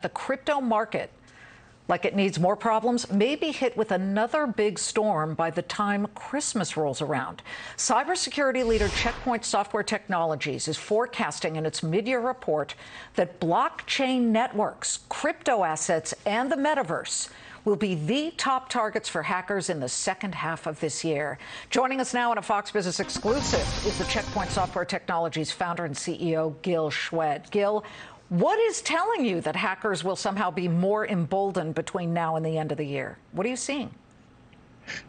The crypto market, like it needs more problems, may be hit with another big storm by the time Christmas rolls around. Cybersecurity leader Checkpoint Software Technologies is forecasting in its mid-year report that blockchain networks, crypto assets, and the metaverse will be the top targets for hackers in the second half of this year. Joining us now in a Fox Business exclusive is the Checkpoint Software Technologies founder and CEO, Gil Shwed. Gil, what is telling you that hackers will somehow be more emboldened between now and the end of the year? What are you seeing?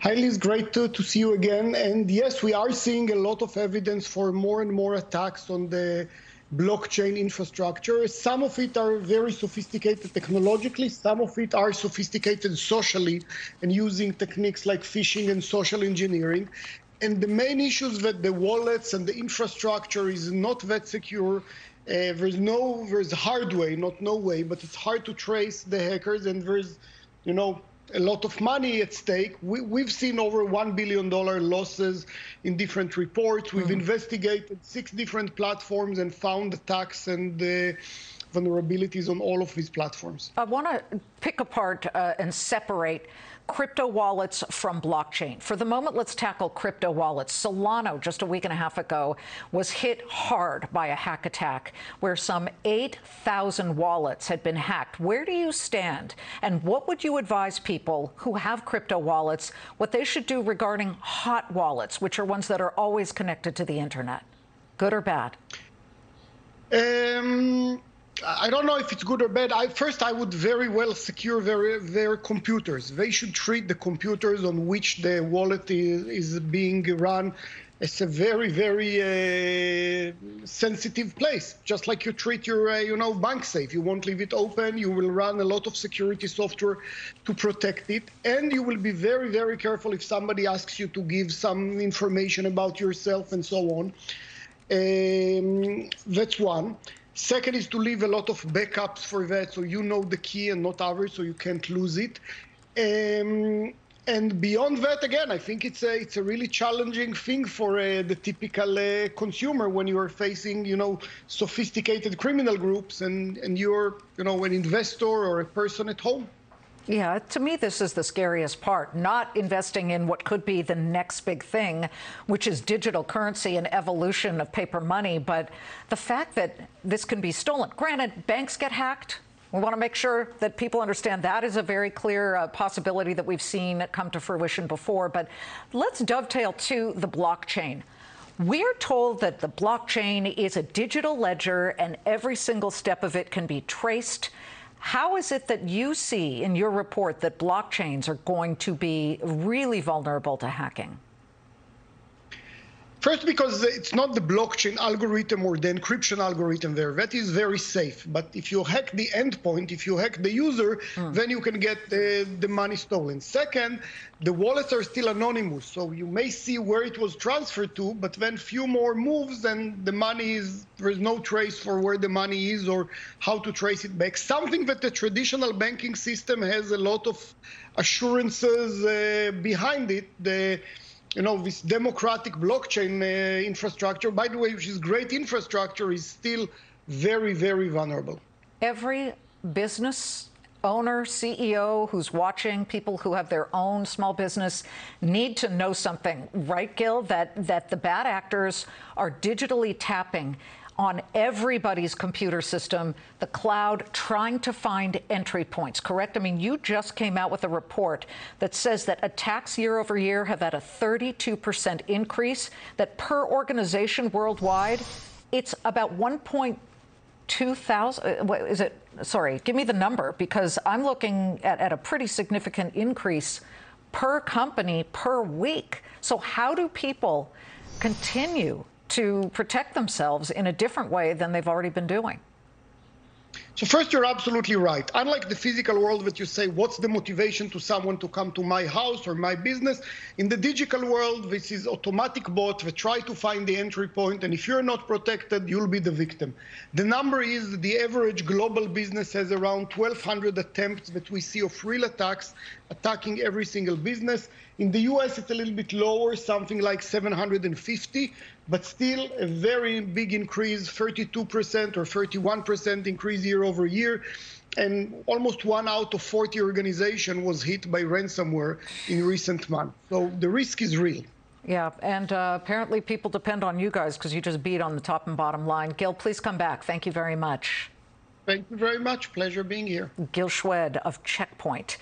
Hi, Liz. Great to see you again. And yes, we are seeing a lot of evidence for more and more attacks on the blockchain infrastructure. Some of it are very sophisticated technologically. Some of it are sophisticated socially and using techniques like phishing and social engineering. And the main issues that the wallets and the infrastructure is not that secure. There's a hard way, not no way, but it's hard to trace the hackers, and there's, a lot of money at stake. We've seen over $1 billion losses in different reports. We've investigated 6 different platforms and found attacks and vulnerabilities on all of these platforms. I want to pick apart and separate crypto wallets from blockchain. For the moment, let's tackle crypto wallets. Solana, just a week and a half ago, was hit hard by a hack attack where some 8,000 wallets had been hacked. Where do you stand? And what would you advise people who have crypto wallets, what they should do regarding hot wallets, which are ones that are always connected to the internet? Good or bad? I don't know if it's good or bad. First, I would very well secure their computers. They should treat the computers on which the wallet is being run as a very, very sensitive place, just like you treat your, bank safe. You won't leave it open. You will run a lot of security software to protect it. And you will be very, very careful if somebody asks you to give some information about yourself and so on. That's one. Second is to leave a lot of backups for that, so you know the key and not others, so you can't lose it. And beyond that, again, I think it's a really challenging thing for the typical consumer when you are facing, sophisticated criminal groups and you're, an investor or a person at home. Yeah, to me, this is the scariest part, not investing in what could be the next big thing, which is digital currency and evolution of paper money, but the fact that this can be stolen. Granted, banks get hacked. We want to make sure that people understand that is a very clear possibility that we've seen come to fruition before. But let's dovetail to the blockchain. We're told that the blockchain is a digital ledger and every single step of it can be traced. How is it that you see in your report that blockchains are going to be really vulnerable to hacking? First, because it's not the blockchain algorithm or the encryption algorithm there. That is very safe. But if you hack the endpoint, if you hack the user, then you can get the money stolen. Second, the wallets are still anonymous. So you may see where it was transferred to, but then few more moves and the money there's no trace for where the money is or how to trace it back. Something that the traditional banking system has a lot of assurances behind it. This democratic blockchain infrastructure, by the way, which is great infrastructure, is still very, very vulnerable. Every business owner, CEO who's watching, people who have their own small business need to know something, right, Gil, that the bad actors are digitally tapping on everybody's computer system, the cloud, trying to find entry points, correct? I mean, you just came out with a report that says that attacks year over year have had a 32% increase, that per organization worldwide, it's about 1.2 thousand, sorry, give me the number, because I'm looking at a pretty significant increase per company per week. So how do people continue to protect themselves in a different way than they've already been doing? So first, you're absolutely right. Unlike the physical world that you say, what's the motivation to someone to come to my house or my business? In the digital world, this is automatic bots that try to find the entry point, and if you're not protected, you'll be the victim. The number is the average global business has around 1,200 attempts that we see of real attacks, attacking every single business. In the US, it's a little bit lower, something like 750, but still a very big increase, 32% or 31% increase year over year. And almost 1 out of 40 organizations was hit by ransomware in recent months. So the risk is real. Yeah, and apparently people depend on you guys because you just beat on the top and bottom line. Gil, please come back. Thank you very much. Thank you very much. Pleasure being here. Gil Shwed of Checkpoint.